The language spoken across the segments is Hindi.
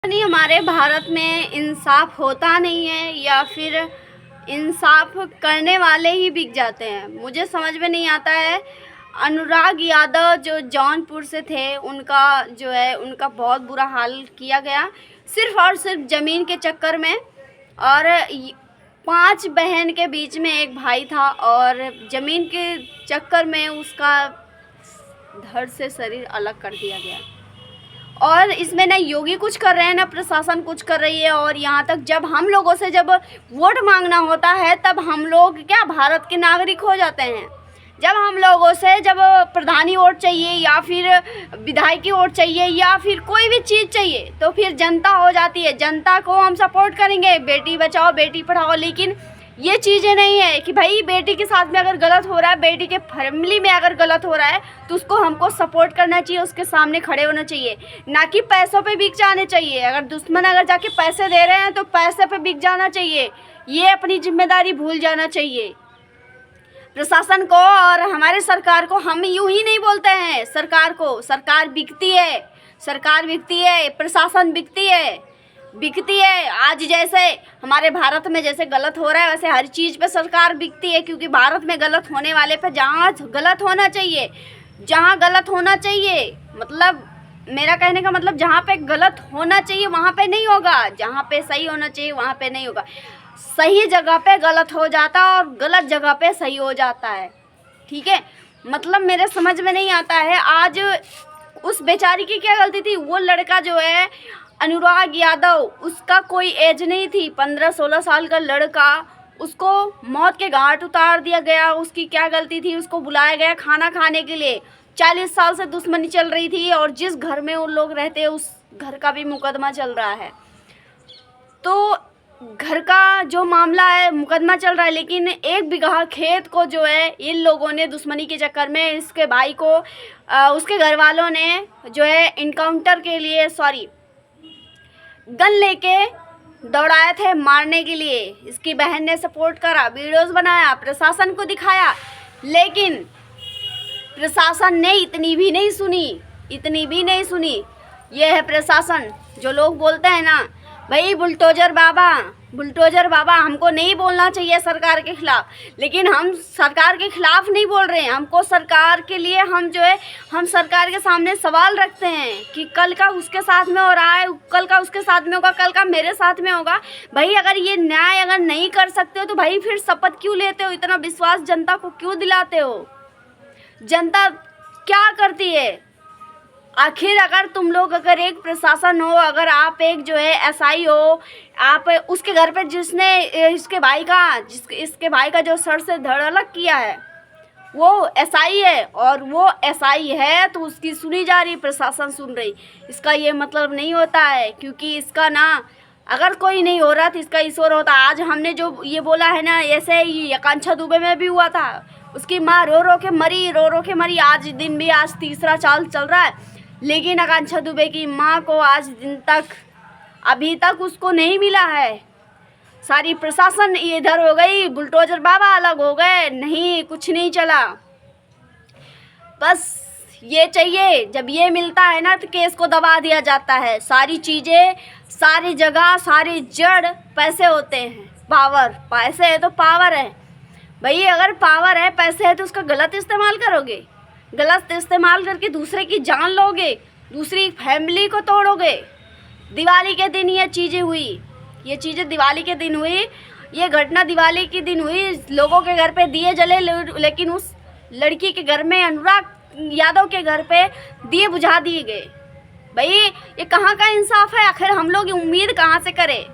नहीं, हमारे भारत में इंसाफ होता नहीं है या फिर इंसाफ करने वाले ही बिक जाते हैं। मुझे समझ में नहीं आता है। अनुराग यादव जो जौनपुर से थे, उनका जो है उनका बहुत बुरा हाल किया गया सिर्फ़ और सिर्फ ज़मीन के चक्कर में। और 5 बहन के बीच में एक भाई था और ज़मीन के चक्कर में उसका धड़ से शरीर अलग कर दिया गया। और इसमें ना योगी कुछ कर रहे हैं ना प्रशासन कुछ कर रही है। और यहाँ तक जब हम लोगों से जब वोट मांगना होता है तब हम लोग क्या भारत के नागरिक हो जाते हैं। जब हम लोगों से जब प्रधानी वोट चाहिए या फिर विधायकी वोट चाहिए या फिर कोई भी चीज़ चाहिए तो फिर जनता हो जाती है। जनता को हम सपोर्ट करेंगे, बेटी बचाओ बेटी पढ़ाओ, लेकिन ये चीज़ें नहीं है कि भाई बेटी के साथ में अगर गलत हो रहा है, बेटी के फैमिली में अगर गलत हो रहा है तो उसको हमको सपोर्ट करना चाहिए, उसके सामने खड़े होना चाहिए, ना कि पैसों पे बिक जाने चाहिए। अगर दुश्मन अगर जाके पैसे दे रहे हैं तो पैसे पे बिक जाना चाहिए। ये अपनी जिम्मेदारी भूल जाना चाहिए। प्रशासन को और हमारे सरकार को हम यूँ ही नहीं बोलते हैं। सरकार को, सरकार बिकती है, सरकार बिकती है, प्रशासन बिकती है। आज जैसे हमारे भारत में जैसे गलत हो रहा है वैसे हर चीज़ पे सरकार बिकती है, क्योंकि भारत में गलत होने वाले पे जहाँ गलत होना चाहिए मतलब मेरा कहने का मतलब जहाँ पे गलत होना चाहिए वहाँ पे नहीं होगा, जहाँ पे सही होना चाहिए वहाँ पे नहीं होगा। सही जगह पे गलत हो जाता है और गलत जगह पे सही हो जाता है। ठीक है, मतलब मेरे समझ में नहीं आता है। आज उस बेचारी की क्या गलती थी? वो लड़का जो है अनुराग यादव, उसका कोई एज नहीं थी, 15-16 साल का लड़का, उसको मौत के घाट उतार दिया गया। उसकी क्या गलती थी? उसको बुलाया गया खाना खाने के लिए। 40 साल से दुश्मनी चल रही थी और जिस घर में उन लोग रहते हैं उस घर का भी मुकदमा चल रहा है। तो घर का जो मामला है मुकदमा चल रहा है, लेकिन 1 बीघा खेत को जो है इन लोगों ने दुश्मनी के चक्कर में इसके भाई को उसके घर वालों ने जो है इनकाउंटर के लिए गन लेके दौड़ाए थे मारने के लिए। इसकी बहन ने सपोर्ट करा, वीडियोस बनाया, प्रशासन को दिखाया, लेकिन प्रशासन ने इतनी भी नहीं सुनी। ये है प्रशासन। जो लोग बोलते हैं ना भाई बुलडोजर बाबा, हमको नहीं बोलना चाहिए सरकार के खिलाफ, लेकिन हम सरकार के खिलाफ नहीं बोल रहे हैं। हमको सरकार के लिए हम सरकार के सामने सवाल रखते हैं कि कल का उसके साथ में हो रहा है, कल का उसके साथ में होगा, कल का मेरे साथ में होगा। भाई अगर ये न्याय अगर नहीं कर सकते हो तो भाई फिर शपथ क्यों लेते हो? इतना विश्वास जनता को क्यों दिलाते हो? जनता क्या करती है आखिर? अगर तुम लोग अगर एक प्रशासन हो, अगर आप एक जो है एसआई हो, आप उसके घर पे जिसने इसके भाई का जो सर से धड़ अलग किया है वो एसआई है, और वो एसआई है तो उसकी सुनी जा रही, प्रशासन सुन रही। इसका ये मतलब नहीं होता है, क्योंकि इसका ना अगर कोई नहीं हो रहा तो इसका ईश्वर होता। आज हमने जो ये बोला है ना, ऐसे ही आकांक्षा दुबे में भी हुआ था। उसकी माँ रो रो के मरी। आज दिन भी आज तीसरा चाल चल रहा है, लेकिन आकांक्षा दुबे की माँ को आज दिन तक अभी तक उसको नहीं मिला है। सारी प्रशासन इधर हो गई, बुलडोजर बाबा अलग हो गए, नहीं कुछ नहीं चला। बस ये चाहिए, जब ये मिलता है ना तो केस को दबा दिया जाता है। सारी चीज़ें, सारी जगह, सारी जड़ पैसे होते हैं, पावर। पैसे है तो पावर है भाई। अगर पावर है, पैसे है तो उसका गलत इस्तेमाल करोगे, गलत इस्तेमाल करके दूसरे की जान लोगे, दूसरी फैमिली को तोड़ोगे। दिवाली के दिन ये चीज़ें दिवाली के दिन हुई। ये घटना दिवाली के दिन हुई। लोगों के घर पे दिए जले, लेकिन उस लड़की के घर में, अनुराग यादव के घर पे दिए बुझा दिए गए। भाई ये कहाँ का इंसाफ है? आखिर हम लोग उम्मीद कहाँ से करें?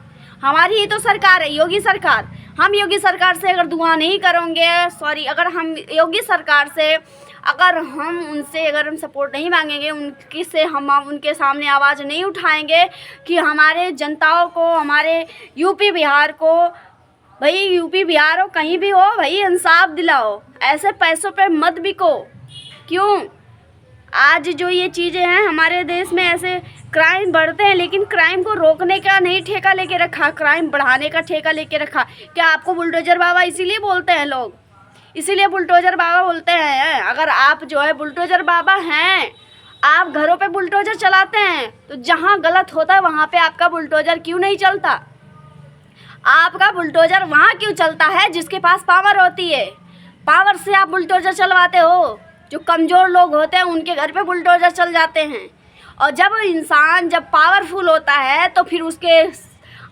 हमारी ही तो सरकार है, योगी सरकार। हम योगी सरकार से अगर दुआ नहीं करेंगे, अगर हम योगी सरकार से अगर हम सपोर्ट नहीं मांगेंगे, उनके सामने आवाज़ नहीं उठाएंगे कि हमारे जनताओं को, हमारे यूपी बिहार को, भाई यूपी बिहार हो कहीं भी हो, भाई इंसाफ दिलाओ। ऐसे पैसों पे मत बिको। क्यों? आज जो ये चीज़ें हैं हमारे देश में, ऐसे क्राइम बढ़ते हैं, लेकिन क्राइम को रोकने का नहीं ठेका लेके रखा, क्राइम बढ़ाने का ठेका लेके रखा। क्या आपको बुलडोजर बाबा इसीलिए बोलते हैं लोग? इसीलिए बुलडोजर बाबा बोलते हैं। अगर आप जो है बुलडोजर बाबा हैं, आप घरों पे बुलडोजर चलाते हैं, तो जहाँ गलत होता है वहाँ पे आपका बुलडोजर क्यों नहीं चलता? आपका बुलडोजर वहाँ क्यों चलता है जिसके पास पावर होती है? पावर से आप बुलडोजर चलवाते हो। जो कमज़ोर लोग होते हैं उनके घर पे बुलडोजर चल जाते हैं। और जब इंसान जब पावरफुल होता है तो फिर उसके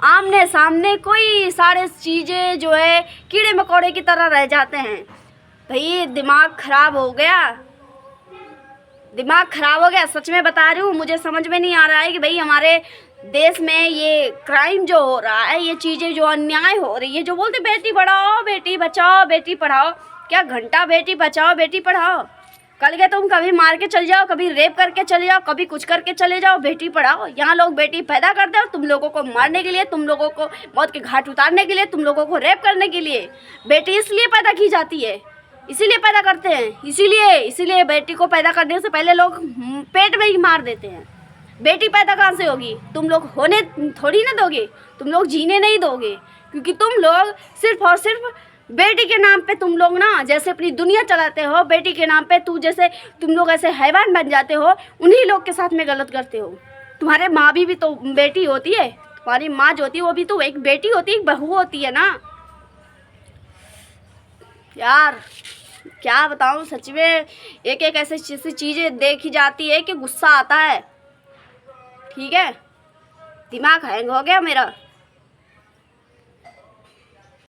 आमने सामने कोई सारे चीज़ें जो है कीड़े मकोड़े की तरह रह जाते हैं। भाई दिमाग ख़राब हो गया, दिमाग ख़राब हो गया, सच में बता रही हूँ। मुझे समझ में नहीं आ रहा है कि भाई हमारे देश में ये क्राइम जो हो रहा है, ये चीज़ें जो अन्याय हो रही है, जो बोलते बेटी पढ़ाओ बेटी बचाओ बेटी पढ़ाओ, क्या घंटा बेटी बचाओ बेटी पढ़ाओ? कल के तुम कभी मार के चले जाओ, कभी रेप करके चले जाओ, कभी कुछ करके चले जाओ, बेटी पढ़ाओ। यहाँ लोग बेटी पैदा करते हो तुम लोगों को मारने के लिए, तुम लोगों को मौत के घाट उतारने के लिए, तुम लोगों को रेप करने के लिए। बेटी इसलिए पैदा की जाती है, इसीलिए पैदा करते हैं, इसीलिए बेटी को पैदा करने से पहले लोग पेट में ही मार देते हैं। बेटी पैदा कहाँ से होगी? तुम लोग होने थोड़ी ना दोगे, तुम लोग जीने नहीं दोगे, क्योंकि तुम लोग सिर्फ और सिर्फ बेटी के नाम पे तुम लोग ना जैसे अपनी दुनिया चलाते हो, बेटी के नाम पे तुम लोग ऐसे हैवान बन जाते हो, उन्हीं लोग के साथ में गलत करते हो। तुम्हारे माँ भी तो बेटी होती है, तुम्हारी माँ जो होती है वो भी तो एक बेटी होती है, एक बहू होती है ना यार। क्या बताऊँ, सच में एक एक ऐसी चीज़ें देखी जाती है कि गुस्सा आता है। ठीक है, दिमाग हैंग हो गया मेरा।